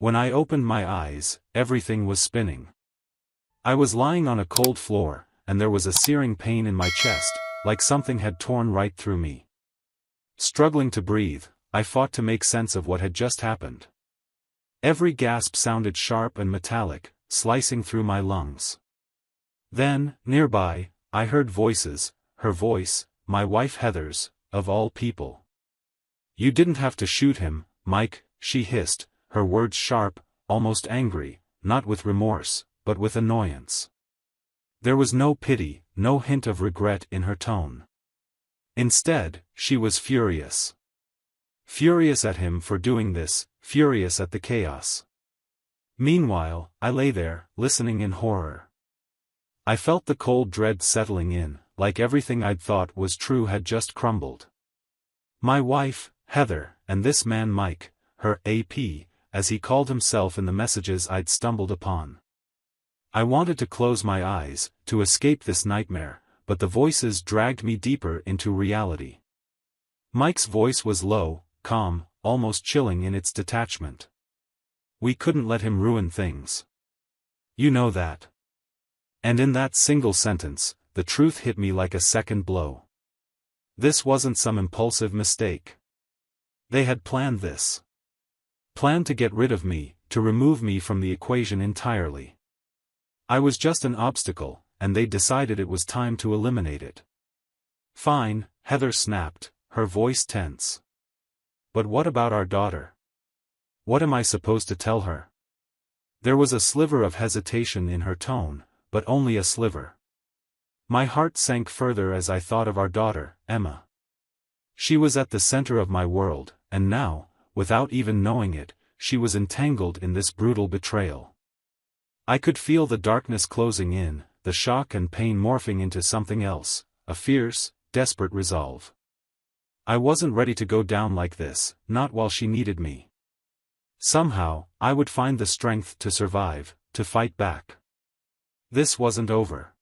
When I opened my eyes, everything was spinning. I was lying on a cold floor, and there was a searing pain in my chest, like something had torn right through me. Struggling to breathe, I fought to make sense of what had just happened. Every gasp sounded sharp and metallic, slicing through my lungs. Then, nearby, I heard voices, her voice, my wife Heather's, of all people. "You didn't have to shoot him, Mike," she hissed, her words sharp, almost angry, not with remorse, but with annoyance. There was no pity, no hint of regret in her tone. Instead, she was furious. Furious at him for doing this, furious at the chaos. Meanwhile, I lay there, listening in horror. I felt the cold dread settling in, like everything I'd thought was true had just crumbled. My wife, Heather, and this man Mike, her AP, as he called himself in the messages I'd stumbled upon. I wanted to close my eyes, to escape this nightmare, but the voices dragged me deeper into reality. Mike's voice was low, calm, almost chilling in its detachment. "We couldn't let him ruin things. You know that." And in that single sentence, the truth hit me like a second blow. This wasn't some impulsive mistake. They had planned this. Planned to get rid of me, to remove me from the equation entirely. I was just an obstacle, and they decided it was time to eliminate it. "Fine," Heather snapped, her voice tense. "But what about our daughter? What am I supposed to tell her?" There was a sliver of hesitation in her tone, but only a sliver. My heart sank further as I thought of our daughter, Emma. She was at the center of my world, and now, without even knowing it, she was entangled in this brutal betrayal. I could feel the darkness closing in, the shock and pain morphing into something else, a fierce, desperate resolve. I wasn't ready to go down like this, not while she needed me. Somehow, I would find the strength to survive, to fight back. This wasn't over.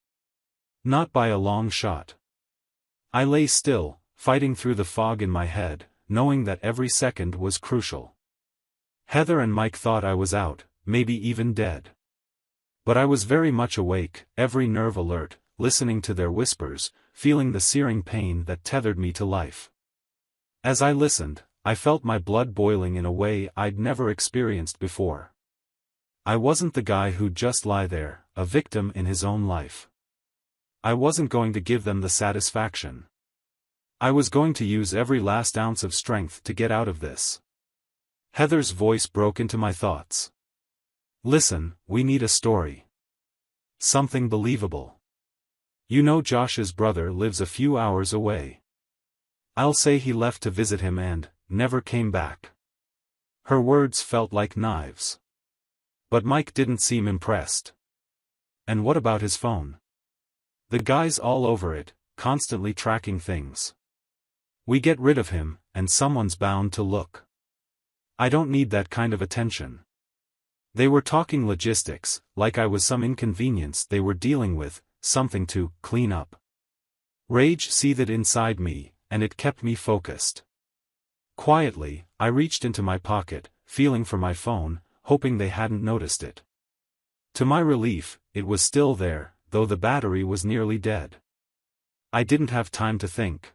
Not by a long shot. I lay still, fighting through the fog in my head, knowing that every second was crucial. Heather and Mike thought I was out, maybe even dead. But I was very much awake, every nerve alert, listening to their whispers, feeling the searing pain that tethered me to life. As I listened, I felt my blood boiling in a way I'd never experienced before. I wasn't the guy who'd just lie there, a victim in his own life. I wasn't going to give them the satisfaction. I was going to use every last ounce of strength to get out of this. Heather's voice broke into my thoughts. "Listen, we need a story. Something believable. You know Josh's brother lives a few hours away. I'll say he left to visit him and never came back." Her words felt like knives. But Mike didn't seem impressed. "And what about his phone? The guy's all over it, constantly tracking things. We get rid of him, and someone's bound to look. I don't need that kind of attention." They were talking logistics, like I was some inconvenience they were dealing with, something to clean up. Rage seethed inside me, and it kept me focused. Quietly, I reached into my pocket, feeling for my phone, hoping they hadn't noticed it. To my relief, it was still there, though the battery was nearly dead. I didn't have time to think.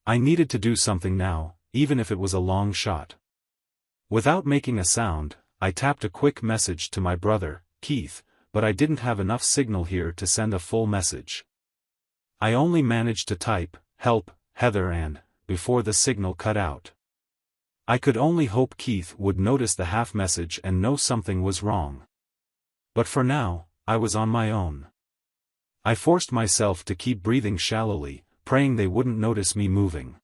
I needed to do something now, even if it was a long shot. Without making a sound, I tapped a quick message to my brother, Keith, but I didn't have enough signal here to send a full message. I only managed to type, "Help, Heather," and, before the signal cut out. I could only hope Keith would notice the half message and know something was wrong. But for now, I was on my own. I forced myself to keep breathing shallowly, praying they wouldn't notice me moving.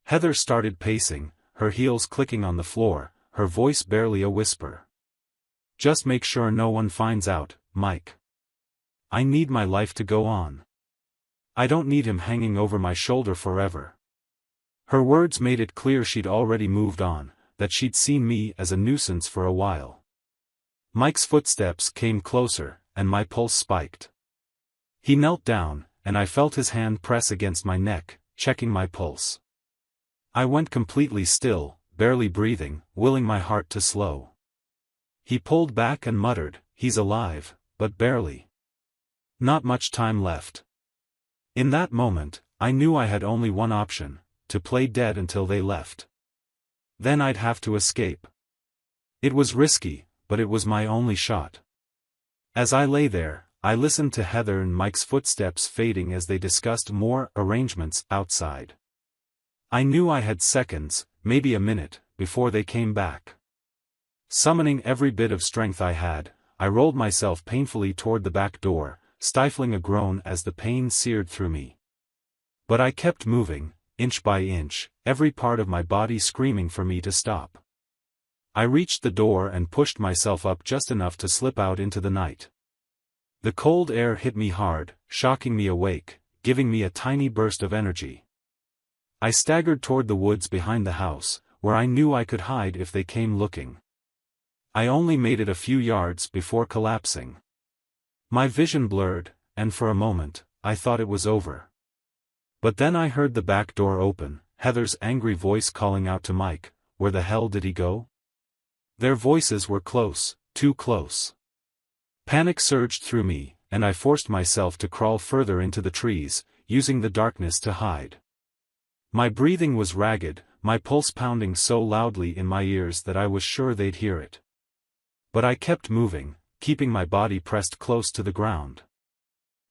Heather started pacing, her heels clicking on the floor, her voice barely a whisper. "Just make sure no one finds out, Mike. I need my life to go on. I don't need him hanging over my shoulder forever." Her words made it clear she'd already moved on, that she'd seen me as a nuisance for a while. Mike's footsteps came closer, and my pulse spiked. He knelt down, and I felt his hand press against my neck, checking my pulse. I went completely still, barely breathing, willing my heart to slow. He pulled back and muttered, "He's alive, but barely. Not much time left." In that moment, I knew I had only one option, to play dead until they left. Then I'd have to escape. It was risky, but it was my only shot. As I lay there, I listened to Heather and Mike's footsteps fading as they discussed more arrangements outside. I knew I had seconds, maybe a minute, before they came back. Summoning every bit of strength I had, I rolled myself painfully toward the back door, stifling a groan as the pain seared through me. But I kept moving, inch by inch, every part of my body screaming for me to stop. I reached the door and pushed myself up just enough to slip out into the night. The cold air hit me hard, shocking me awake, giving me a tiny burst of energy. I staggered toward the woods behind the house, where I knew I could hide if they came looking. I only made it a few yards before collapsing. My vision blurred, and for a moment, I thought it was over. But then I heard the back door open, Heather's angry voice calling out to Mike, "Where the hell did he go?" Their voices were close, too close. Panic surged through me, and I forced myself to crawl further into the trees, using the darkness to hide. My breathing was ragged, my pulse pounding so loudly in my ears that I was sure they'd hear it. But I kept moving, keeping my body pressed close to the ground.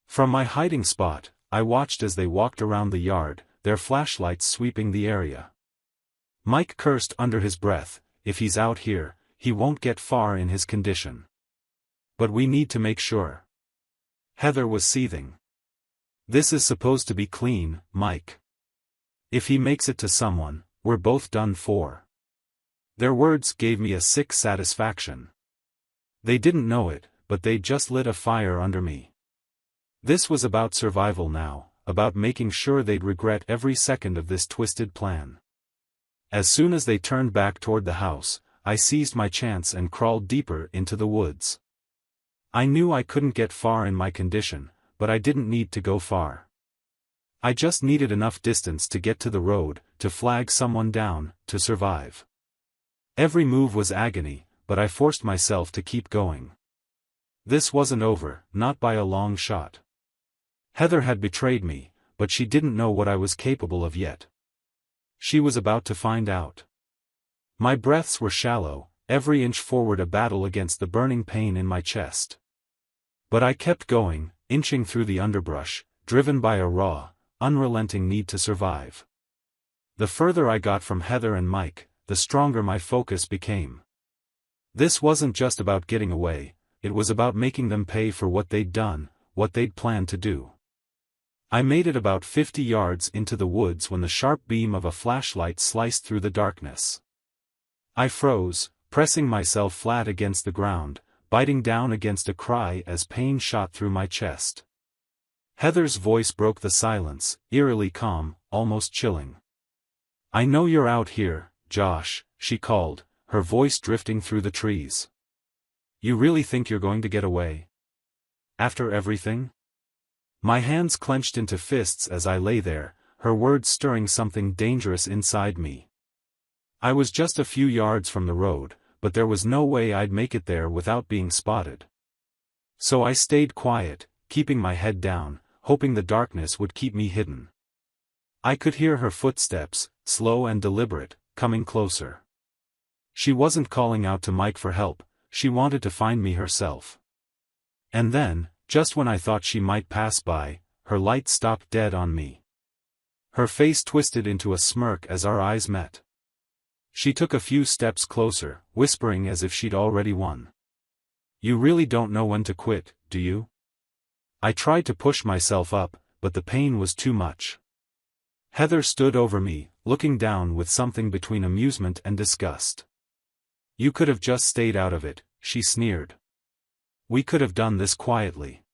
From my hiding spot, I watched as they walked around the yard, their flashlights sweeping the area. Mike cursed under his breath, "If he's out here, he won't get far in his condition. But we need to make sure." Heather was seething. "This is supposed to be clean, Mike. If he makes it to someone, we're both done for." Their words gave me a sick satisfaction. They didn't know it, but they'd just lit a fire under me. This was about survival now, about making sure they'd regret every second of this twisted plan. As soon as they turned back toward the house, I seized my chance and crawled deeper into the woods. I knew I couldn't get far in my condition, but I didn't need to go far. I just needed enough distance to get to the road, to flag someone down, to survive. Every move was agony, but I forced myself to keep going. This wasn't over, not by a long shot. Heather had betrayed me, but she didn't know what I was capable of yet. She was about to find out. My breaths were shallow, every inch forward a battle against the burning pain in my chest. But I kept going, inching through the underbrush, driven by a raw, unrelenting need to survive. The further I got from Heather and Mike, the stronger my focus became. This wasn't just about getting away, it was about making them pay for what they'd done, what they'd planned to do. I made it about 50 yards into the woods when the sharp beam of a flashlight sliced through the darkness. I froze, pressing myself flat against the ground, biting down against a cry as pain shot through my chest. Heather's voice broke the silence, eerily calm, almost chilling. "I know you're out here, Josh," she called, her voice drifting through the trees. "You really think you're going to get away? After everything?" My hands clenched into fists as I lay there, her words stirring something dangerous inside me. I was just a few yards from the road, but there was no way I'd make it there without being spotted. So I stayed quiet, keeping my head down, hoping the darkness would keep me hidden. I could hear her footsteps, slow and deliberate, coming closer. She wasn't calling out to Mike for help, she wanted to find me herself. And then, just when I thought she might pass by, her light stopped dead on me. Her face twisted into a smirk as our eyes met. She took a few steps closer, whispering as if she'd already won. "You really don't know when to quit, do you?" I tried to push myself up, but the pain was too much. Heather stood over me, looking down with something between amusement and disgust. "You could have just stayed out of it," she sneered. "We could have done this quietly.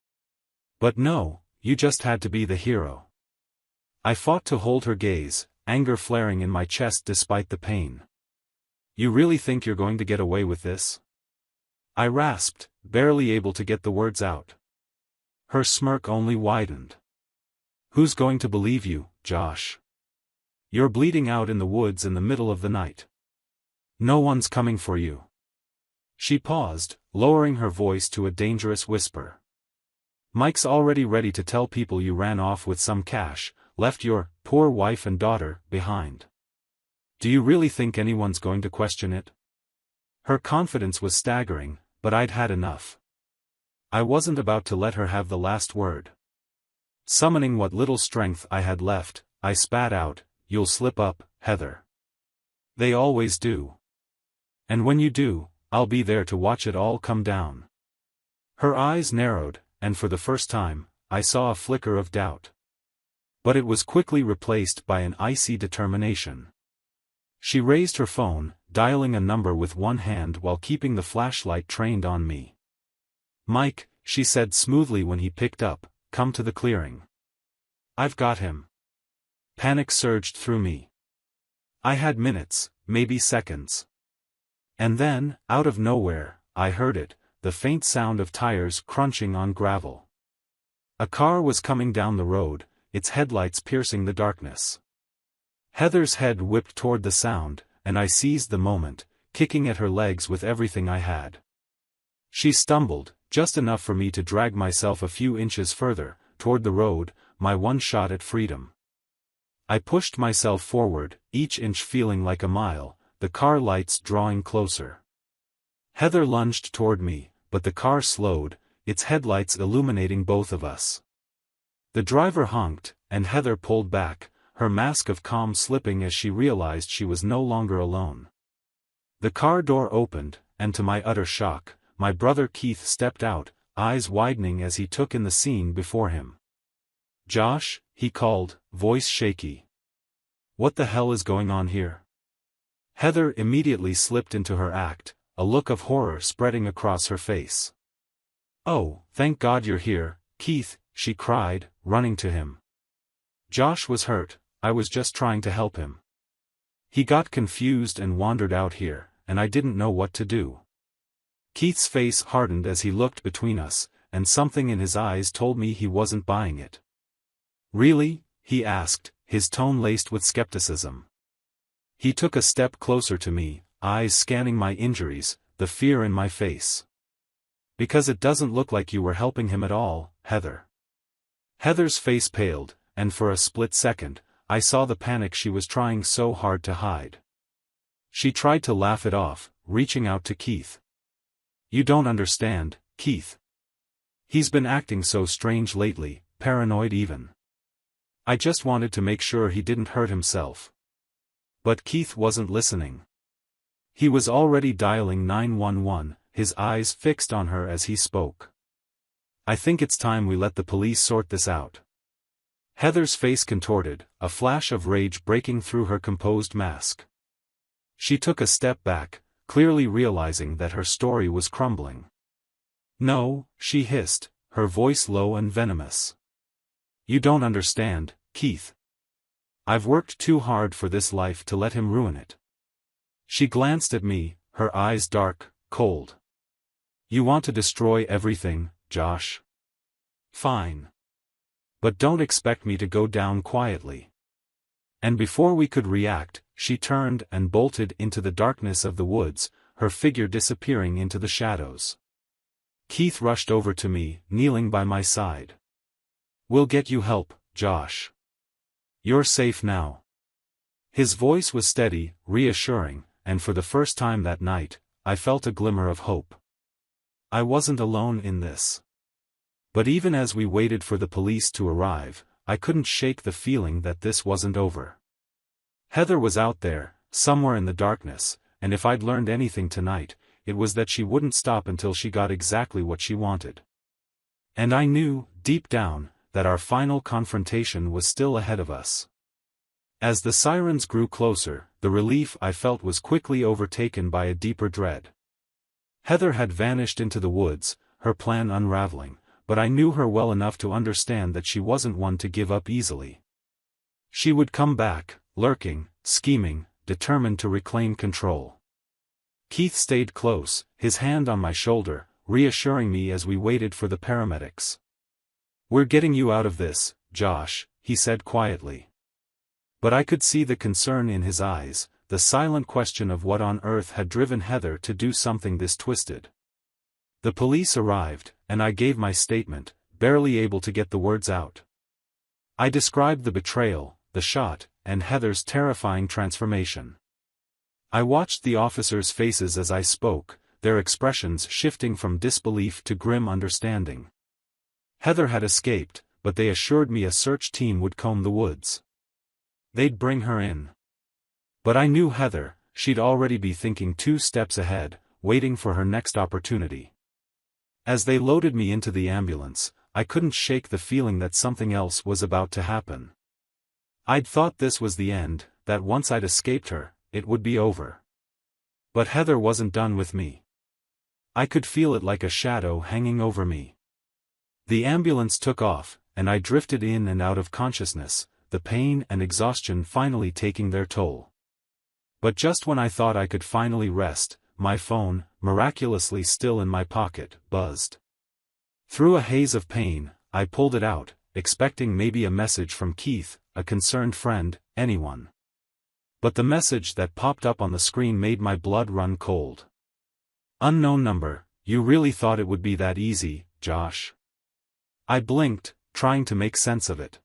But no, you just had to be the hero." I fought to hold her gaze, anger flaring in my chest despite the pain. "You really think you're going to get away with this?" I rasped, barely able to get the words out. Her smirk only widened. "Who's going to believe you, Josh? You're bleeding out in the woods in the middle of the night. No one's coming for you." She paused, lowering her voice to a dangerous whisper. Mike's already ready to tell people you ran off with some cash, left your poor wife and daughter behind. Do you really think anyone's going to question it? Her confidence was staggering, but I'd had enough. I wasn't about to let her have the last word. Summoning what little strength I had left, I spat out, "You'll slip up, Heather. They always do. And when you do, I'll be there to watch it all come down." Her eyes narrowed, and for the first time, I saw a flicker of doubt. But it was quickly replaced by an icy determination. She raised her phone, dialing a number with one hand while keeping the flashlight trained on me. "Mike," she said smoothly when he picked up, "come to the clearing. I've got him." Panic surged through me. I had minutes, maybe seconds. And then, out of nowhere, I heard it, the faint sound of tires crunching on gravel. A car was coming down the road, its headlights piercing the darkness. Heather's head whipped toward the sound, and I seized the moment, kicking at her legs with everything I had. She stumbled, just enough for me to drag myself a few inches further, toward the road, my one shot at freedom. I pushed myself forward, each inch feeling like a mile, the car lights drawing closer. Heather lunged toward me, but the car slowed, its headlights illuminating both of us. The driver honked, and Heather pulled back, her mask of calm slipping as she realized she was no longer alone. The car door opened, and to my utter shock, my brother Keith stepped out, eyes widening as he took in the scene before him. "Josh," he called, voice shaky. "What the hell is going on here?" Heather immediately slipped into her act, a look of horror spreading across her face. "Oh, thank God you're here, Keith," she cried, running to him. "Josh was hurt, I was just trying to help him. He got confused and wandered out here, and I didn't know what to do." Keith's face hardened as he looked between us, and something in his eyes told me he wasn't buying it. "Really?" he asked, his tone laced with skepticism. He took a step closer to me, eyes scanning my injuries, the fear in my face. "Because it doesn't look like you were helping him at all, Heather." Heather's face paled, and for a split second, I saw the panic she was trying so hard to hide. She tried to laugh it off, reaching out to Keith. "You don't understand, Keith. He's been acting so strange lately, paranoid even. I just wanted to make sure he didn't hurt himself." But Keith wasn't listening. He was already dialing 911, his eyes fixed on her as he spoke. "I think it's time we let the police sort this out." Heather's face contorted, a flash of rage breaking through her composed mask. She took a step back, clearly realizing that her story was crumbling. "No," she hissed, her voice low and venomous. "You don't understand, Keith. I've worked too hard for this life to let him ruin it." She glanced at me, her eyes dark, cold. "You want to destroy everything, Josh? Fine. But don't expect me to go down quietly." And before we could react, she turned and bolted into the darkness of the woods, her figure disappearing into the shadows. Keith rushed over to me, kneeling by my side. "We'll get you help, Josh. You're safe now." His voice was steady, reassuring, and for the first time that night, I felt a glimmer of hope. I wasn't alone in this. But even as we waited for the police to arrive, I couldn't shake the feeling that this wasn't over. Heather was out there, somewhere in the darkness, and if I'd learned anything tonight, it was that she wouldn't stop until she got exactly what she wanted. And I knew, deep down, that our final confrontation was still ahead of us. As the sirens grew closer, the relief I felt was quickly overtaken by a deeper dread. Heather had vanished into the woods, her plan unraveling, but I knew her well enough to understand that she wasn't one to give up easily. She would come back, lurking, scheming, determined to reclaim control. Keith stayed close, his hand on my shoulder, reassuring me as we waited for the paramedics. "We're getting you out of this, Josh," he said quietly. But I could see the concern in his eyes, the silent question of what on earth had driven Heather to do something this twisted. The police arrived, and I gave my statement, barely able to get the words out. I described the betrayal, the shot, and Heather's terrifying transformation. I watched the officers' faces as I spoke, their expressions shifting from disbelief to grim understanding. Heather had escaped, but they assured me a search team would comb the woods. They'd bring her in. But I knew Heather, she'd already be thinking 2 steps ahead, waiting for her next opportunity. As they loaded me into the ambulance, I couldn't shake the feeling that something else was about to happen. I'd thought this was the end, that once I'd escaped her, it would be over. But Heather wasn't done with me. I could feel it like a shadow hanging over me. The ambulance took off, and I drifted in and out of consciousness, the pain and exhaustion finally taking their toll. But just when I thought I could finally rest, my phone, miraculously still in my pocket, buzzed. Through a haze of pain, I pulled it out, expecting maybe a message from Keith, a concerned friend, anyone. But the message that popped up on the screen made my blood run cold. Unknown number, you really thought it would be that easy, Josh? I blinked, trying to make sense of it.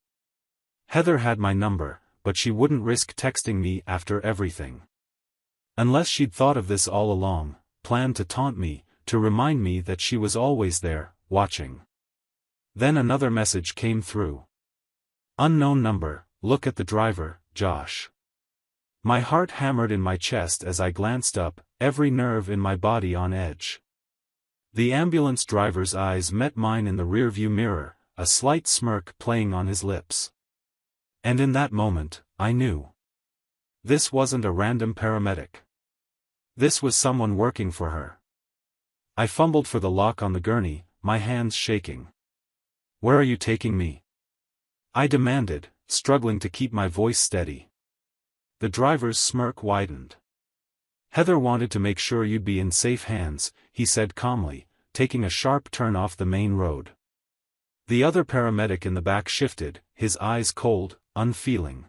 Heather had my number, but she wouldn't risk texting me after everything. Unless she'd thought of this all along, planned to taunt me, to remind me that she was always there, watching. Then another message came through. Unknown number, look at the driver, Josh. My heart hammered in my chest as I glanced up, every nerve in my body on edge. The ambulance driver's eyes met mine in the rearview mirror, a slight smirk playing on his lips. And in that moment, I knew. This wasn't a random paramedic. This was someone working for her. I fumbled for the lock on the gurney, my hands shaking. Where are you taking me? I demanded, struggling to keep my voice steady. The driver's smirk widened. Heather wanted to make sure you'd be in safe hands, he said calmly, taking a sharp turn off the main road. The other paramedic in the back shifted, his eyes cold, unfeeling.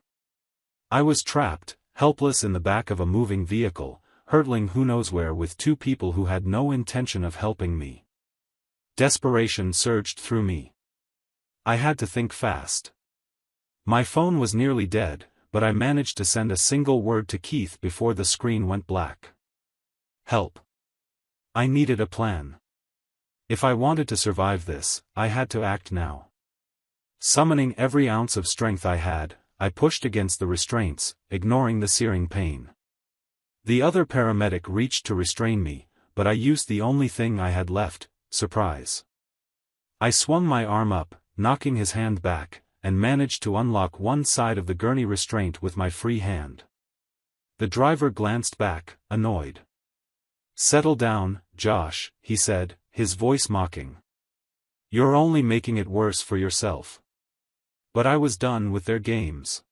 I was trapped, helpless in the back of a moving vehicle, hurtling who knows where with 2 people who had no intention of helping me. Desperation surged through me. I had to think fast. My phone was nearly dead, but I managed to send a single word to Keith before the screen went black. Help. I needed a plan. If I wanted to survive this, I had to act now. Summoning every ounce of strength I had, I pushed against the restraints, ignoring the searing pain. The other paramedic reached to restrain me, but I used the only thing I had left, surprise. I swung my arm up, knocking his hand back, and managed to unlock one side of the gurney restraint with my free hand. The driver glanced back, annoyed. Settle down, Josh, he said, his voice mocking. You're only making it worse for yourself. But I was done with their games.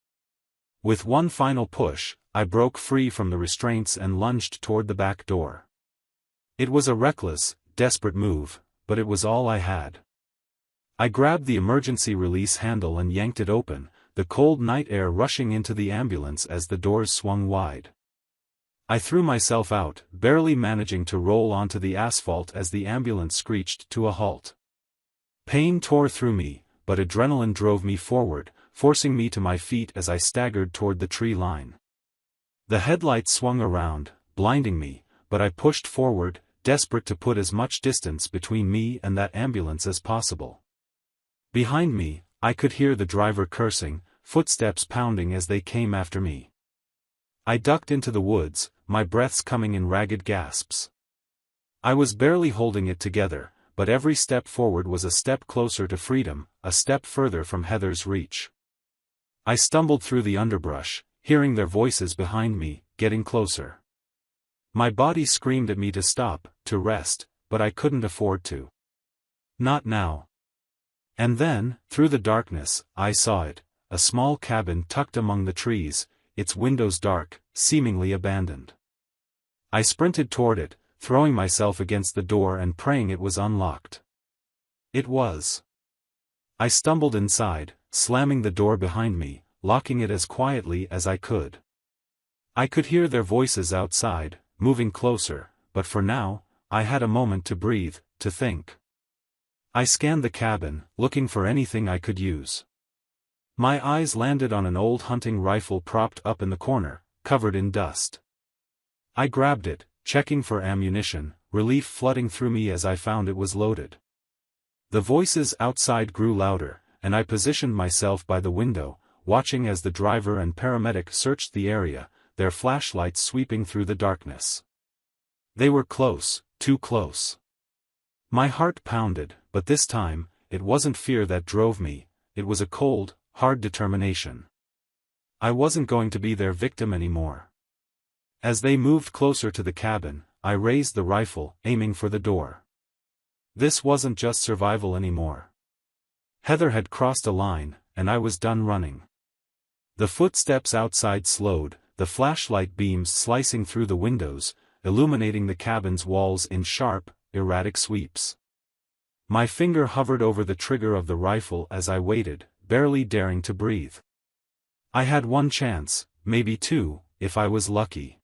With one final push, I broke free from the restraints and lunged toward the back door. It was a reckless, desperate move, but it was all I had. I grabbed the emergency release handle and yanked it open, the cold night air rushing into the ambulance as the doors swung wide. I threw myself out, barely managing to roll onto the asphalt as the ambulance screeched to a halt. Pain tore through me, but adrenaline drove me forward, forcing me to my feet as I staggered toward the tree line. The headlights swung around, blinding me, but I pushed forward, desperate to put as much distance between me and that ambulance as possible. Behind me, I could hear the driver cursing, footsteps pounding as they came after me. I ducked into the woods, my breaths coming in ragged gasps. I was barely holding it together, but every step forward was a step closer to freedom, a step further from Heather's reach. I stumbled through the underbrush, hearing their voices behind me, getting closer. My body screamed at me to stop, to rest, but I couldn't afford to. Not now. And then, through the darkness, I saw it, a small cabin tucked among the trees, its windows dark, seemingly abandoned. I sprinted toward it, throwing myself against the door and praying it was unlocked. It was. I stumbled inside, slamming the door behind me, locking it as quietly as I could. I could hear their voices outside, moving closer, but for now, I had a moment to breathe, to think. I scanned the cabin, looking for anything I could use. My eyes landed on an old hunting rifle propped up in the corner, covered in dust. I grabbed it, checking for ammunition, relief flooding through me as I found it was loaded. The voices outside grew louder, and I positioned myself by the window, watching as the driver and paramedic searched the area, their flashlights sweeping through the darkness. They were close, too close. My heart pounded, but this time, it wasn't fear that drove me, it was a cold, hard determination. I wasn't going to be their victim anymore. As they moved closer to the cabin, I raised the rifle, aiming for the door. This wasn't just survival anymore. Heather had crossed a line, and I was done running. The footsteps outside slowed, the flashlight beams slicing through the windows, illuminating the cabin's walls in sharp, erratic sweeps. My finger hovered over the trigger of the rifle as I waited, barely daring to breathe. I had one chance, maybe two, if I was lucky.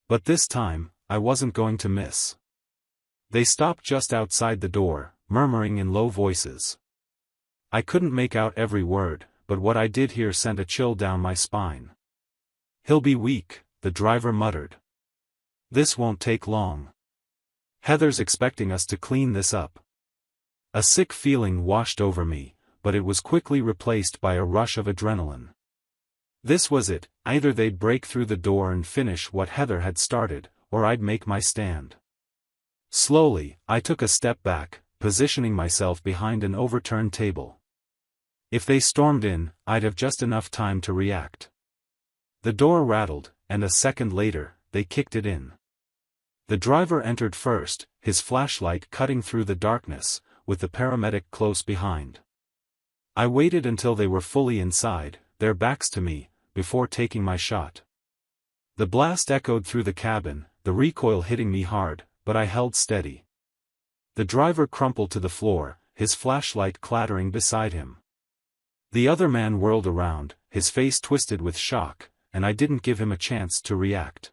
But this time, I wasn't going to miss. They stopped just outside the door, murmuring in low voices. I couldn't make out every word, but what I did hear sent a chill down my spine. "He'll be weak," the driver muttered. "This won't take long. Heather's expecting us to clean this up." A sick feeling washed over me, but it was quickly replaced by a rush of adrenaline. This was it, either they'd break through the door and finish what Heather had started, or I'd make my stand. Slowly, I took a step back, positioning myself behind an overturned table. If they stormed in, I'd have just enough time to react. The door rattled, and a second later, they kicked it in. The driver entered first, his flashlight cutting through the darkness, with the paramedic close behind. I waited until they were fully inside, their backs to me, before taking my shot. The blast echoed through the cabin, the recoil hitting me hard, but I held steady. The driver crumpled to the floor, his flashlight clattering beside him. The other man whirled around, his face twisted with shock, and I didn't give him a chance to react.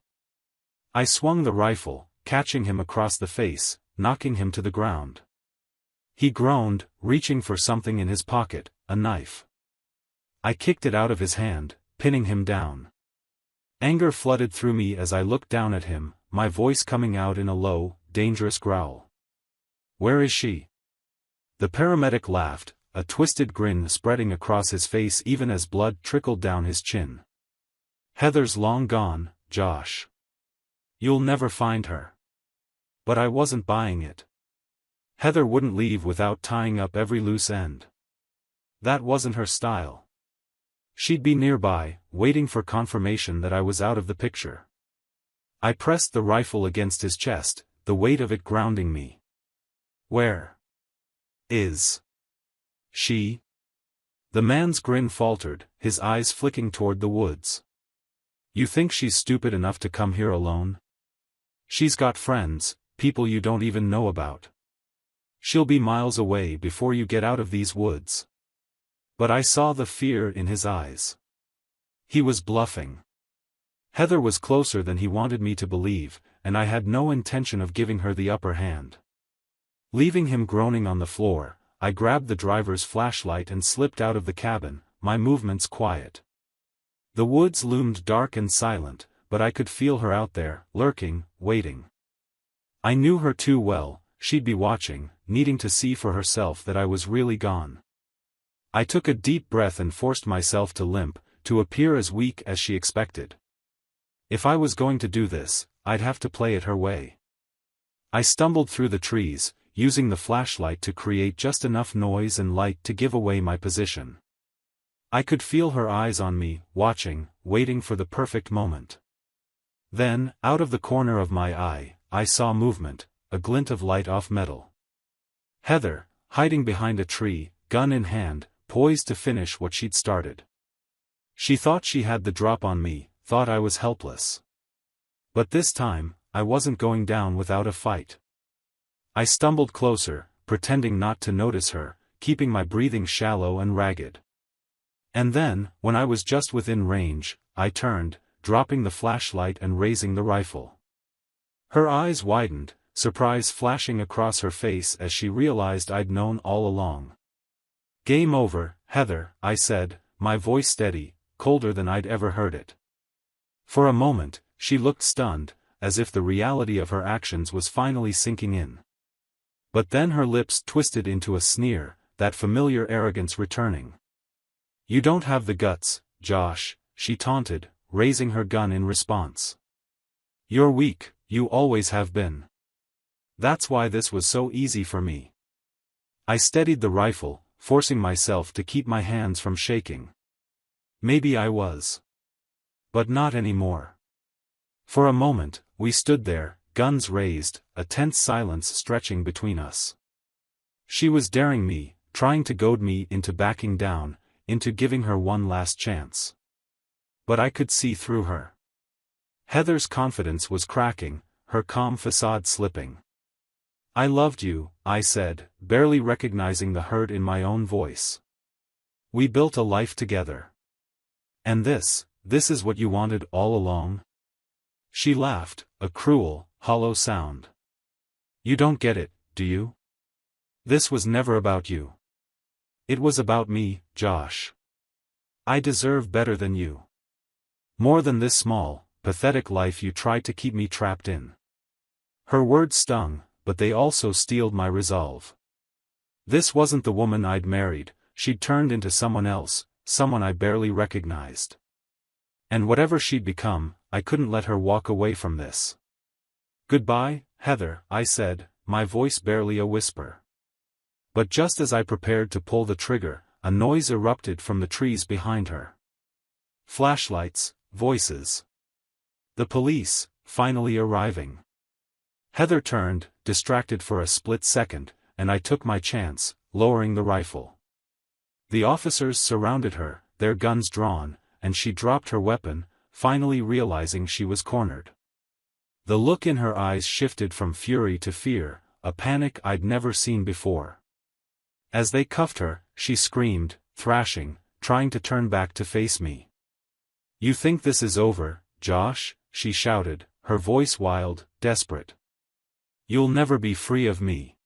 I swung the rifle, catching him across the face, knocking him to the ground. He groaned, reaching for something in his pocket, a knife. I kicked it out of his hand, pinning him down. Anger flooded through me as I looked down at him, my voice coming out in a low, dangerous growl. "Where is she?" The paramedic laughed, a twisted grin spreading across his face even as blood trickled down his chin. "Heather's long gone, Josh. You'll never find her." But I wasn't buying it. Heather wouldn't leave without tying up every loose end. That wasn't her style. She'd be nearby, waiting for confirmation that I was out of the picture. I pressed the rifle against his chest, the weight of it grounding me. "Where is she?" The man's grin faltered, his eyes flicking toward the woods. "You think she's stupid enough to come here alone? She's got friends, people you don't even know about. She'll be miles away before you get out of these woods." But I saw the fear in his eyes. He was bluffing. Heather was closer than he wanted me to believe, and I had no intention of giving her the upper hand. Leaving him groaning on the floor, I grabbed the driver's flashlight and slipped out of the cabin, my movements quiet. The woods loomed dark and silent, but I could feel her out there, lurking, waiting. I knew her too well, she'd be watching, needing to see for herself that I was really gone. I took a deep breath and forced myself to limp, to appear as weak as she expected. If I was going to do this, I'd have to play it her way. I stumbled through the trees, using the flashlight to create just enough noise and light to give away my position. I could feel her eyes on me, watching, waiting for the perfect moment. Then, out of the corner of my eye, I saw movement, a glint of light off metal. Heather, hiding behind a tree, gun in hand, poised to finish what she'd started. She thought she had the drop on me, thought I was helpless. But this time, I wasn't going down without a fight. I stumbled closer, pretending not to notice her, keeping my breathing shallow and ragged. And then, when I was just within range, I turned, dropping the flashlight and raising the rifle. Her eyes widened, surprise flashing across her face as she realized I'd known all along. "Game over, Heather," I said, my voice steady, colder than I'd ever heard it. For a moment, she looked stunned, as if the reality of her actions was finally sinking in. But then her lips twisted into a sneer, that familiar arrogance returning. "You don't have the guts, Josh," she taunted, raising her gun in response. "You're weak, you always have been. That's why this was so easy for me." I steadied the rifle, forcing myself to keep my hands from shaking. Maybe I was. But not anymore. For a moment, we stood there, guns raised, a tense silence stretching between us. She was daring me, trying to goad me into backing down, into giving her one last chance. But I could see through her. Heather's confidence was cracking, her calm facade slipping. "I loved you," I said, barely recognizing the hurt in my own voice. "We built a life together. And this is what you wanted all along?" She laughed, a cruel, hollow sound. "You don't get it, do you? This was never about you. It was about me, Josh. I deserve better than you. More than this small, pathetic life you tried to keep me trapped in." Her words stung, but they also steeled my resolve. This wasn't the woman I'd married, she'd turned into someone else, someone I barely recognized. And whatever she'd become, I couldn't let her walk away from this. "Goodbye, Heather," I said, my voice barely a whisper. But just as I prepared to pull the trigger, a noise erupted from the trees behind her. Flashlights, voices. The police, finally arriving. Heather turned, distracted for a split second, and I took my chance, lowering the rifle. The officers surrounded her, their guns drawn, and she dropped her weapon, finally realizing she was cornered. The look in her eyes shifted from fury to fear, a panic I'd never seen before. As they cuffed her, she screamed, thrashing, trying to turn back to face me. "You think this is over, Josh?" she shouted, her voice wild, desperate. "You'll never be free of me.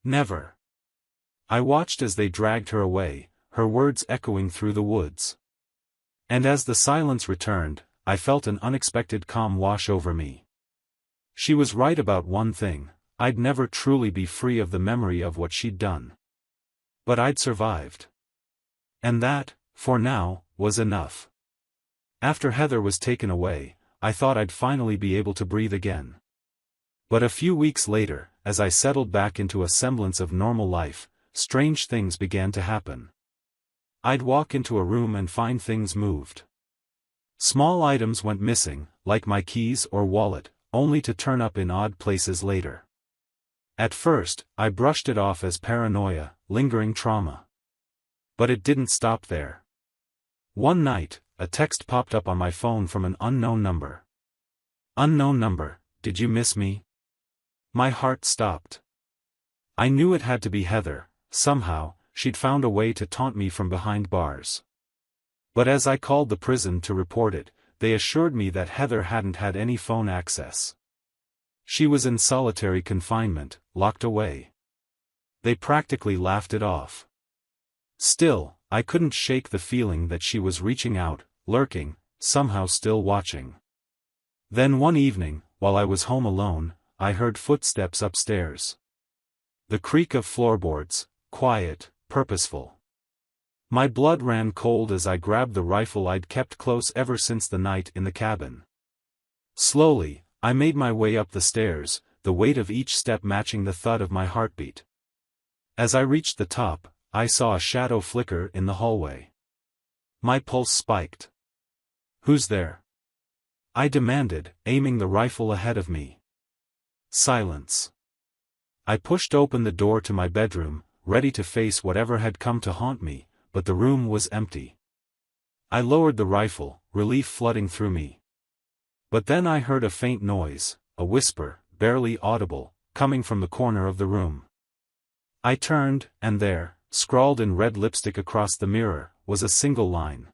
Never." I watched as they dragged her away, her words echoing through the woods. And as the silence returned, I felt an unexpected calm wash over me. She was right about one thing, I'd never truly be free of the memory of what she'd done. But I'd survived. And that, for now, was enough. After Heather was taken away, I thought I'd finally be able to breathe again. But a few weeks later, as I settled back into a semblance of normal life, strange things began to happen. I'd walk into a room and find things moved. Small items went missing, like my keys or wallet, only to turn up in odd places later. At first, I brushed it off as paranoia, lingering trauma. But it didn't stop there. One night, a text popped up on my phone from an unknown number. "Unknown number, did you miss me?" My heart stopped. I knew it had to be Heather, somehow, she'd found a way to taunt me from behind bars. But as I called the prison to report it, they assured me that Heather hadn't had any phone access. She was in solitary confinement, locked away. They practically laughed it off. Still, I couldn't shake the feeling that she was reaching out, lurking, somehow still watching. Then one evening, while I was home alone, I heard footsteps upstairs. The creak of floorboards, quiet, purposeful. My blood ran cold as I grabbed the rifle I'd kept close ever since the night in the cabin. Slowly, I made my way up the stairs, the weight of each step matching the thud of my heartbeat. As I reached the top, I saw a shadow flicker in the hallway. My pulse spiked. "Who's there?" I demanded, aiming the rifle ahead of me. Silence. I pushed open the door to my bedroom, ready to face whatever had come to haunt me, but the room was empty. I lowered the rifle, relief flooding through me. But then I heard a faint noise, a whisper, barely audible, coming from the corner of the room. I turned, and there, scrawled in red lipstick across the mirror, was a single line.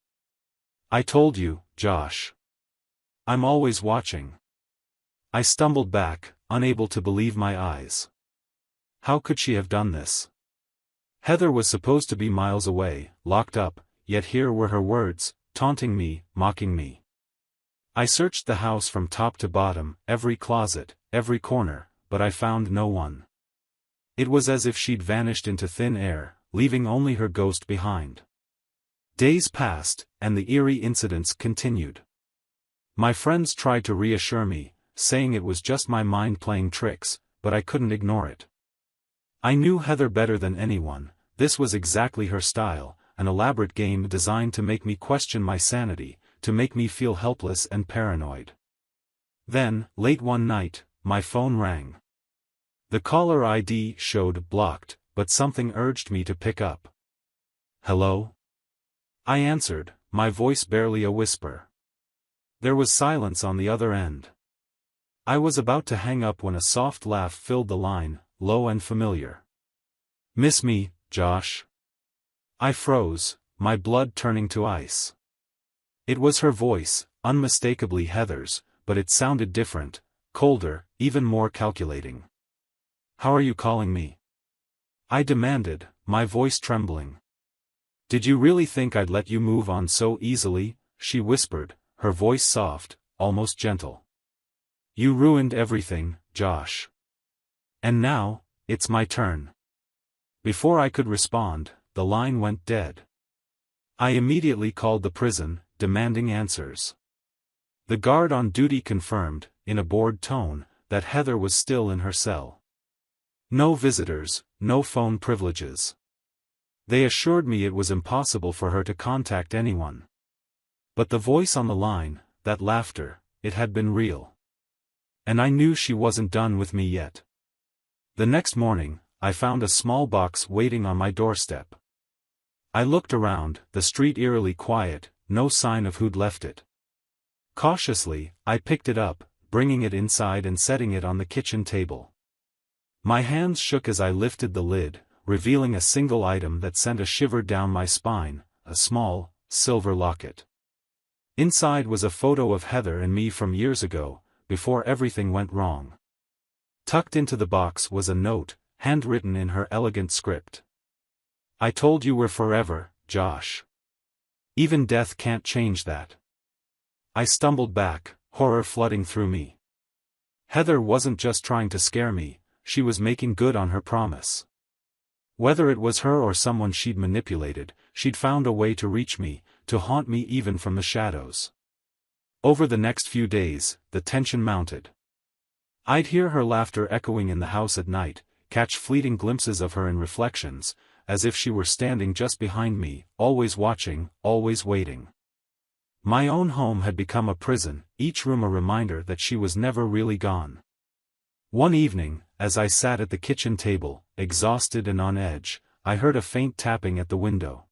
"I told you, Josh. I'm always watching. I stumbled back, unable to believe my eyes. How could she have done this? Heather was supposed to be miles away, locked up, yet here were her words, taunting me, mocking me. I searched the house from top to bottom, every closet, every corner, but I found no one. It was as if she'd vanished into thin air, leaving only her ghost behind. Days passed, and the eerie incidents continued. My friends tried to reassure me, saying it was just my mind playing tricks, but I couldn't ignore it. I knew Heather better than anyone. This was exactly her style, an elaborate game designed to make me question my sanity, to make me feel helpless and paranoid. Then, late one night, my phone rang. The caller ID showed blocked, but something urged me to pick up. Hello? I answered, my voice barely a whisper. There was silence on the other end. I was about to hang up when a soft laugh filled the line, low and familiar. Miss me, Josh? I froze, my blood turning to ice. It was her voice, unmistakably Heather's, but it sounded different, colder, even more calculating. How are you calling me? I demanded, my voice trembling. Did you really think I'd let you move on so easily? She whispered, her voice soft, almost gentle. You ruined everything, Josh. And now, it's my turn. Before I could respond, the line went dead. I immediately called the prison, demanding answers. The guard on duty confirmed, in a bored tone, that Heather was still in her cell. No visitors, no phone privileges. They assured me it was impossible for her to contact anyone. But the voice on the line, that laughter, it had been real. And I knew she wasn't done with me yet. The next morning, I found a small box waiting on my doorstep. I looked around, the street eerily quiet, no sign of who'd left it. Cautiously, I picked it up, bringing it inside and setting it on the kitchen table. My hands shook as I lifted the lid, revealing a single item that sent a shiver down my spine, a small, silver locket. Inside was a photo of Heather and me from years ago, before everything went wrong. Tucked into the box was a note, handwritten in her elegant script. I told you we're forever, Josh. Even death can't change that. I stumbled back, horror flooding through me. Heather wasn't just trying to scare me, she was making good on her promise. Whether it was her or someone she'd manipulated, she'd found a way to reach me, to haunt me even from the shadows. Over the next few days, the tension mounted. I'd hear her laughter echoing in the house at night, catch fleeting glimpses of her in reflections, as if she were standing just behind me, always watching, always waiting. My own home had become a prison, each room a reminder that she was never really gone. One evening, as I sat at the kitchen table, exhausted and on edge, I heard a faint tapping at the window.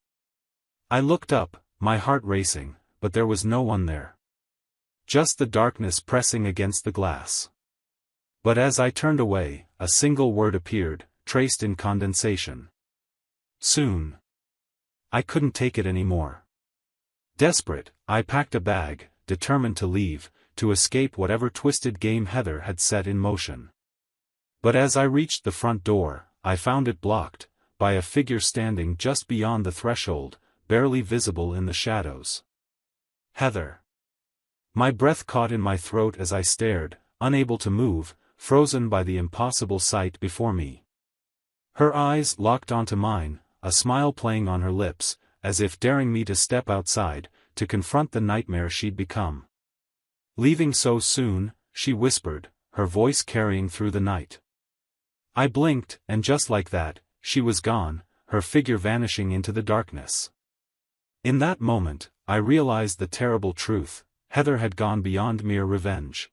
I looked up, my heart racing, but there was no one there. Just the darkness pressing against the glass. But as I turned away, a single word appeared, traced in condensation. Soon. I couldn't take it anymore. Desperate, I packed a bag, determined to leave, to escape whatever twisted game Heather had set in motion. But as I reached the front door, I found it blocked, by a figure standing just beyond the threshold, barely visible in the shadows. Heather. My breath caught in my throat as I stared, unable to move, frozen by the impossible sight before me. Her eyes locked onto mine, a smile playing on her lips, as if daring me to step outside, to confront the nightmare she'd become. Leaving so soon, she whispered, her voice carrying through the night. I blinked, and just like that, she was gone, her figure vanishing into the darkness. In that moment, I realized the terrible truth, Heather had gone beyond mere revenge.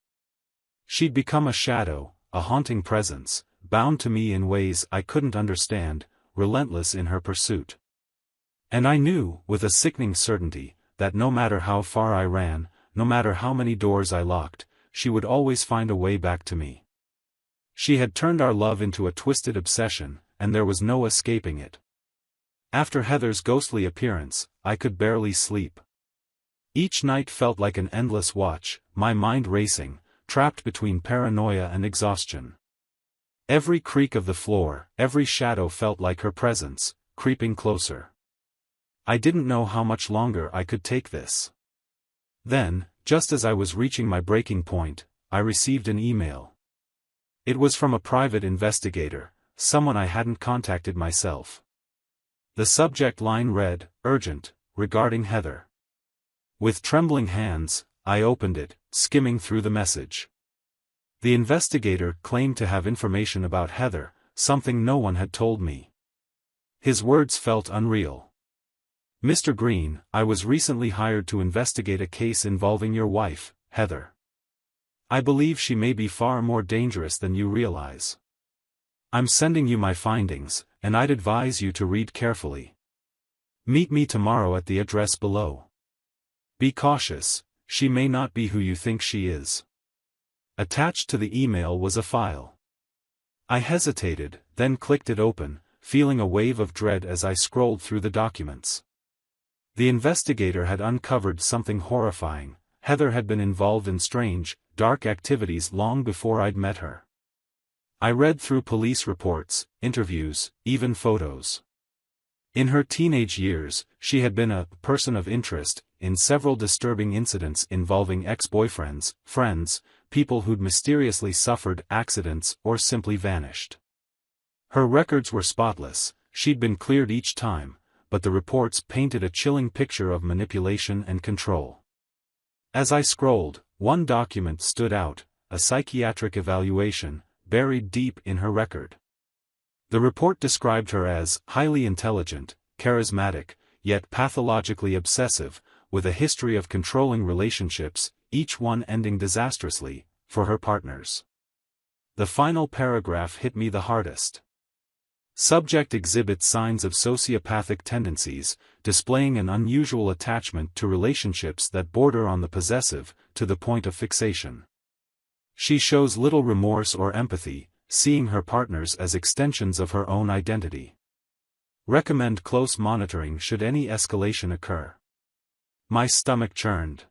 She'd become a shadow, a haunting presence, bound to me in ways I couldn't understand, relentless in her pursuit. And I knew, with a sickening certainty, that no matter how far I ran, no matter how many doors I locked, she would always find a way back to me. She had turned our love into a twisted obsession, and there was no escaping it. After Heather's ghostly appearance, I could barely sleep. Each night felt like an endless watch, my mind racing, trapped between paranoia and exhaustion. Every creak of the floor, every shadow felt like her presence, creeping closer. I didn't know how much longer I could take this. Then, just as I was reaching my breaking point, I received an email. It was from a private investigator, someone I hadn't contacted myself. The subject line read, "Urgent, regarding Heather." With trembling hands, I opened it, skimming through the message. The investigator claimed to have information about Heather, something no one had told me. His words felt unreal. "Mr. Green, I was recently hired to investigate a case involving your wife, Heather. I believe she may be far more dangerous than you realize. I'm sending you my findings, and I'd advise you to read carefully. Meet me tomorrow at the address below. Be cautious, she may not be who you think she is." Attached to the email was a file. I hesitated, then clicked it open, feeling a wave of dread as I scrolled through the documents. The investigator had uncovered something horrifying. Heather had been involved in strange, dark activities long before I'd met her. I read through police reports, interviews, even photos. In her teenage years, she had been a person of interest in several disturbing incidents involving ex-boyfriends, friends, people who'd mysteriously suffered accidents or simply vanished. Her records were spotless, she'd been cleared each time, but the reports painted a chilling picture of manipulation and control. As I scrolled, one document stood out, a psychiatric evaluation, buried deep in her record. The report described her as highly intelligent, charismatic, yet pathologically obsessive, with a history of controlling relationships, each one ending disastrously, for her partners. The final paragraph hit me the hardest. Subject exhibits signs of sociopathic tendencies, displaying an unusual attachment to relationships that border on the possessive, to the point of fixation. She shows little remorse or empathy, seeing her partners as extensions of her own identity. Recommend close monitoring should any escalation occur. My stomach churned.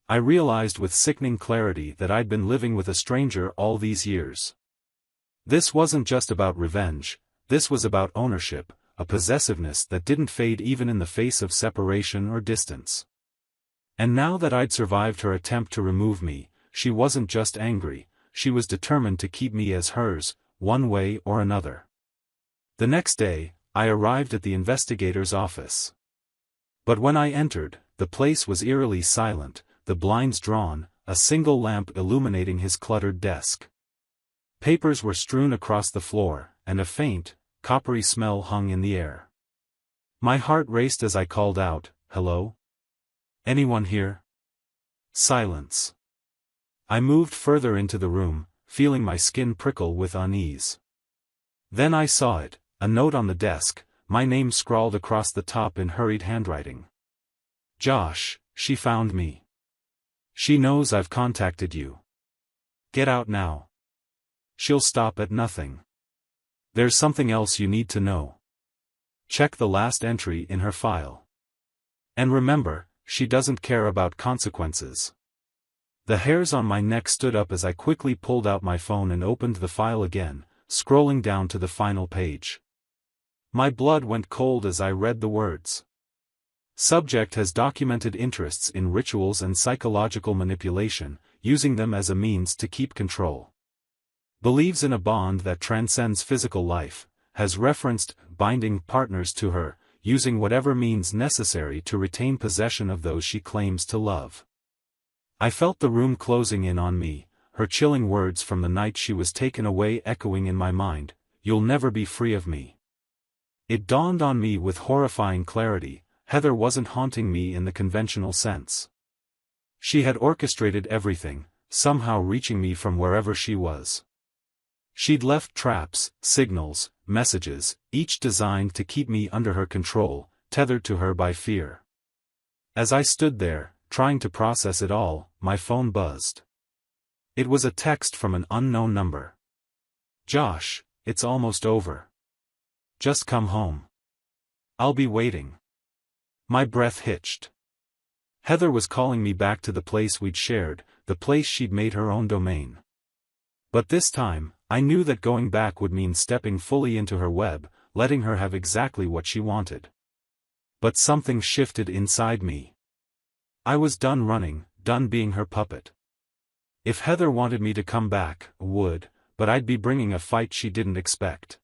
I realized with sickening clarity that I'd been living with a stranger all these years. This wasn't just about revenge, this was about ownership, a possessiveness that didn't fade even in the face of separation or distance. And now that I'd survived her attempt to remove me, she wasn't just angry, she was determined to keep me as hers, one way or another. The next day, I arrived at the investigator's office. But when I entered, the place was eerily silent, the blinds drawn, a single lamp illuminating his cluttered desk. Papers were strewn across the floor, and a faint, coppery smell hung in the air. My heart raced as I called out, "Hello? Anyone here?" Silence. I moved further into the room, feeling my skin prickle with unease. Then I saw it, a note on the desk, my name scrawled across the top in hurried handwriting. "Josh, she found me. She knows I've contacted you. Get out now. She'll stop at nothing. There's something else you need to know. Check the last entry in her file. And remember, she doesn't care about consequences." The hairs on my neck stood up as I quickly pulled out my phone and opened the file again, scrolling down to the final page. My blood went cold as I read the words. Subject has documented interests in rituals and psychological manipulation, using them as a means to keep control. Believes in a bond that transcends physical life, has referenced binding partners to her, using whatever means necessary to retain possession of those she claims to love. I felt the room closing in on me, her chilling words from the night she was taken away echoing in my mind, "You'll never be free of me." It dawned on me with horrifying clarity, Heather wasn't haunting me in the conventional sense. She had orchestrated everything, somehow reaching me from wherever she was. She'd left traps, signals, messages, each designed to keep me under her control, tethered to her by fear. As I stood there, trying to process it all, my phone buzzed. It was a text from an unknown number. "Josh, it's almost over. Just come home. I'll be waiting." My breath hitched. Heather was calling me back to the place we'd shared, the place she'd made her own domain. But this time, I knew that going back would mean stepping fully into her web, letting her have exactly what she wanted. But something shifted inside me. I was done running, done being her puppet. If Heather wanted me to come back, I would, but I'd be bringing a fight she didn't expect.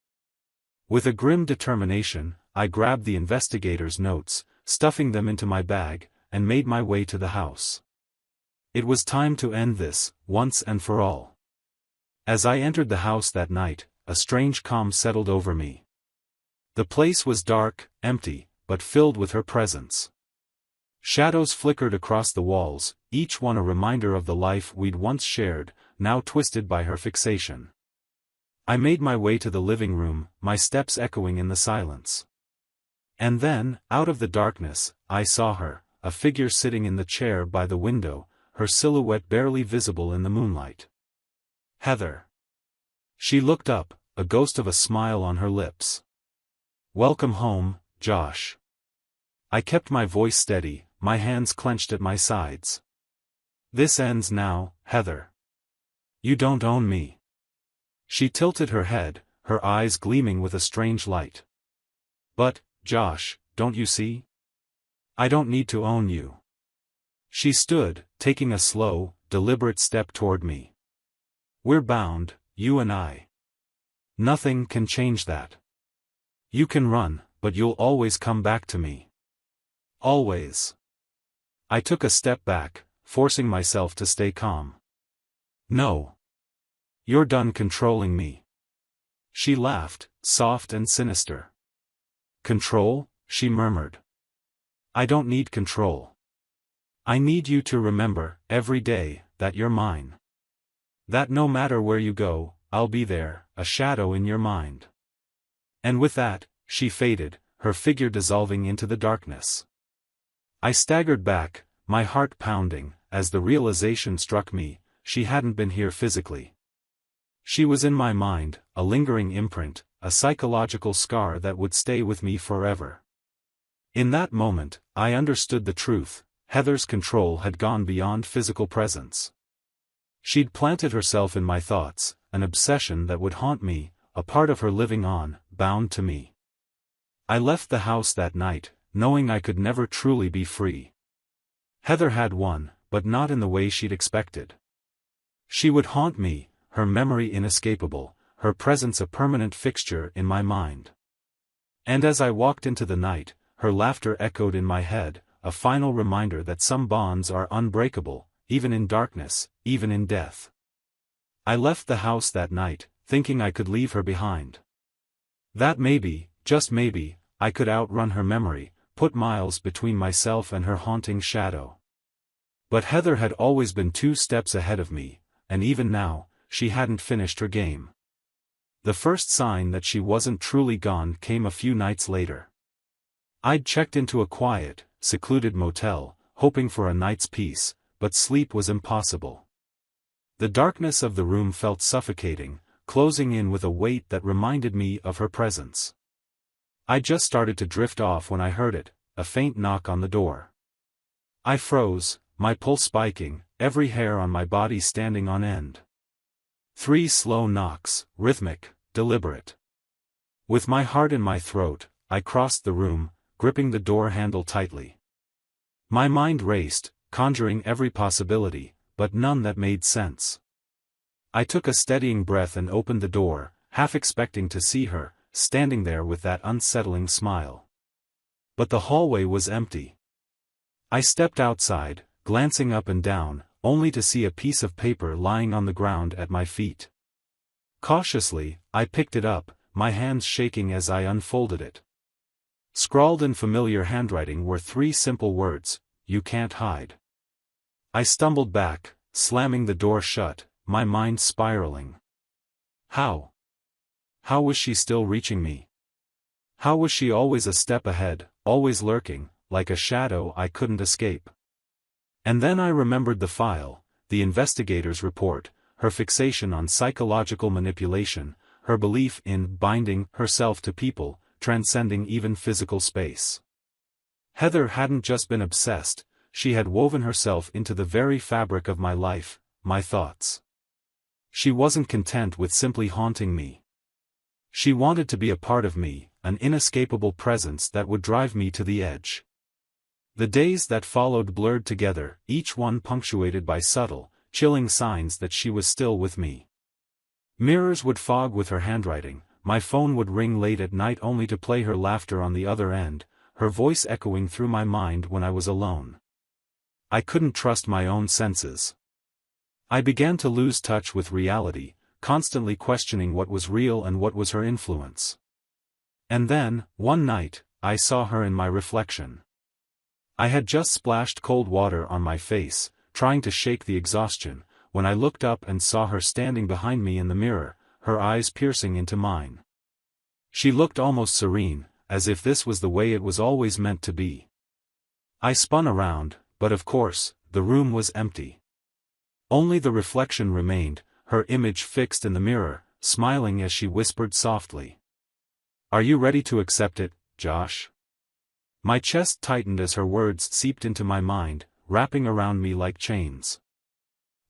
With a grim determination, I grabbed the investigator's notes, stuffing them into my bag, and made my way to the house. It was time to end this, once and for all. As I entered the house that night, a strange calm settled over me. The place was dark, empty, but filled with her presence. Shadows flickered across the walls, each one a reminder of the life we'd once shared, now twisted by her fixation. I made my way to the living room, my steps echoing in the silence. And then, out of the darkness, I saw her, a figure sitting in the chair by the window, her silhouette barely visible in the moonlight. Heather. She looked up, a ghost of a smile on her lips. "Welcome home, Josh." I kept my voice steady, my hands clenched at my sides. "This ends now, Heather. You don't own me." She tilted her head, her eyes gleaming with a strange light. "But, Josh, don't you see? I don't need to own you." She stood, taking a slow, deliberate step toward me. "We're bound, you and I. Nothing can change that. You can run, but you'll always come back to me. Always." I took a step back, forcing myself to stay calm. "No. You're done controlling me." She laughed, soft and sinister. "Control?" she murmured. "I don't need control. I need you to remember, every day, that you're mine. That no matter where you go, I'll be there, a shadow in your mind." And with that, she faded, her figure dissolving into the darkness. I staggered back, my heart pounding, as the realization struck me, she hadn't been here physically. She was in my mind, a lingering imprint, a psychological scar that would stay with me forever. In that moment, I understood the truth. Heather's control had gone beyond physical presence. She'd planted herself in my thoughts, an obsession that would haunt me, a part of her living on, bound to me. I left the house that night, knowing I could never truly be free. Heather had won, but not in the way she'd expected. She would haunt me, her memory inescapable, her presence a permanent fixture in my mind. And as I walked into the night, her laughter echoed in my head, a final reminder that some bonds are unbreakable, even in darkness, even in death. I left the house that night, thinking I could leave her behind. That maybe, just maybe, I could outrun her memory, put miles between myself and her haunting shadow. But Heather had always been 2 steps ahead of me, and even now, she hadn't finished her game. The first sign that she wasn't truly gone came a few nights later. I'd checked into a quiet, secluded motel, hoping for a night's peace, but sleep was impossible. The darkness of the room felt suffocating, closing in with a weight that reminded me of her presence. I just started to drift off when I heard it, a faint knock on the door. I froze, my pulse spiking, every hair on my body standing on end. 3 slow knocks, rhythmic, deliberate. With my heart in my throat, I crossed the room, gripping the door handle tightly. My mind raced, conjuring every possibility, but none that made sense. I took a steadying breath and opened the door, half expecting to see her, standing there with that unsettling smile. But the hallway was empty. I stepped outside, glancing up and down, only to see a piece of paper lying on the ground at my feet. Cautiously, I picked it up, my hands shaking as I unfolded it. Scrawled in familiar handwriting were 3 simple words: "You can't hide." I stumbled back, slamming the door shut, my mind spiraling. How? How was she still reaching me? How was she always a step ahead, always lurking, like a shadow I couldn't escape? And then I remembered the file, the investigator's report, her fixation on psychological manipulation, her belief in binding herself to people, transcending even physical space. Heather hadn't just been obsessed, she had woven herself into the very fabric of my life, my thoughts. She wasn't content with simply haunting me. She wanted to be a part of me, an inescapable presence that would drive me to the edge. The days that followed blurred together, each one punctuated by subtle, chilling signs that she was still with me. Mirrors would fog with her handwriting, my phone would ring late at night only to play her laughter on the other end, her voice echoing through my mind when I was alone. I couldn't trust my own senses. I began to lose touch with reality, constantly questioning what was real and what was her influence. And then, one night, I saw her in my reflection. I had just splashed cold water on my face, trying to shake the exhaustion, when I looked up and saw her standing behind me in the mirror, her eyes piercing into mine. She looked almost serene, as if this was the way it was always meant to be. I spun around, but of course, the room was empty. Only the reflection remained, her image fixed in the mirror, smiling as she whispered softly. "Are you ready to accept it, Josh?" My chest tightened as her words seeped into my mind, wrapping around me like chains.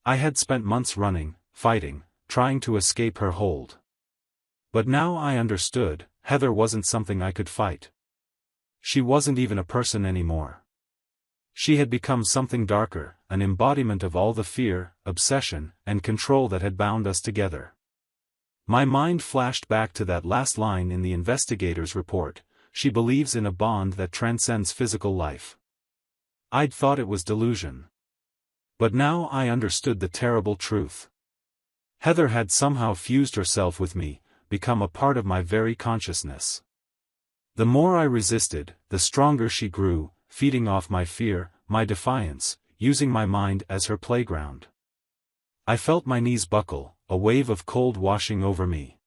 I had spent months running, fighting, trying to escape her hold. But now I understood, Heather wasn't something I could fight. She wasn't even a person anymore. She had become something darker, an embodiment of all the fear, obsession, and control that had bound us together. My mind flashed back to that last line in the investigator's report: "She believes in a bond that transcends physical life." I'd thought it was delusion. But now I understood the terrible truth. Heather had somehow fused herself with me, become a part of my very consciousness. The more I resisted, the stronger she grew, feeding off my fear, my defiance, using my mind as her playground. I felt my knees buckle, a wave of cold washing over me.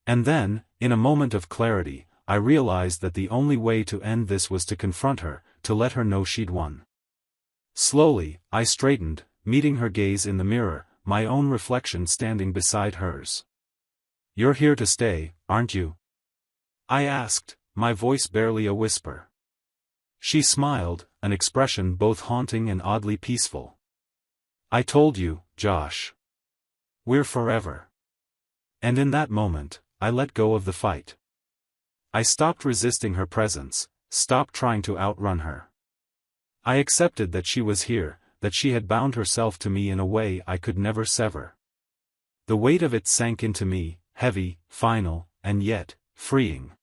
And then, in a moment of clarity, I realized that the only way to end this was to confront her, to let her know she'd won. Slowly, I straightened, meeting her gaze in the mirror, my own reflection standing beside hers. "You're here to stay, aren't you?" I asked, my voice barely a whisper. She smiled, an expression both haunting and oddly peaceful. "I told you, Josh. We're forever." And in that moment, I let go of the fight. I stopped resisting her presence, stopped trying to outrun her. I accepted that she was here, that she had bound herself to me in a way I could never sever. The weight of it sank into me, heavy, final, and yet, freeing.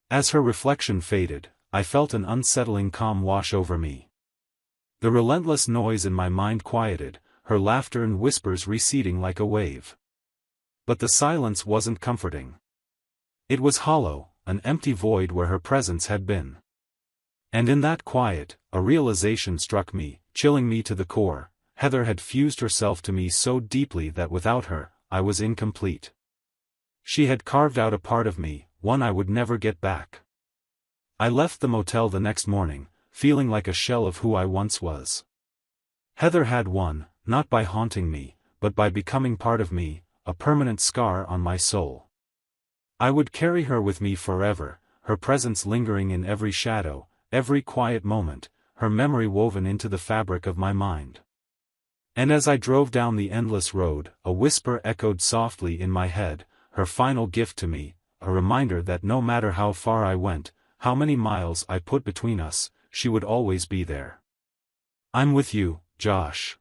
As her reflection faded, I felt an unsettling calm wash over me. The relentless noise in my mind quieted, her laughter and whispers receding like a wave. But the silence wasn't comforting. It was hollow, an empty void where her presence had been. And in that quiet, a realization struck me, chilling me to the core: Heather had fused herself to me so deeply that without her, I was incomplete. She had carved out a part of me, one I would never get back. I left the motel the next morning, feeling like a shell of who I once was. Heather had won, not by haunting me, but by becoming part of me, a permanent scar on my soul. I would carry her with me forever, her presence lingering in every shadow, every quiet moment, her memory woven into the fabric of my mind. And as I drove down the endless road, a whisper echoed softly in my head, her final gift to me, a reminder that no matter how far I went, how many miles I put between us, she would always be there. "I'm with you, Josh.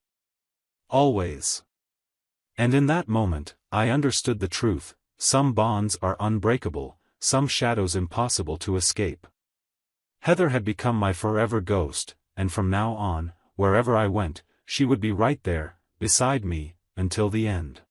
Always." And in that moment, I understood the truth: some bonds are unbreakable, some shadows impossible to escape. Heather had become my forever ghost, and from now on, wherever I went, she would be right there, beside me, until the end.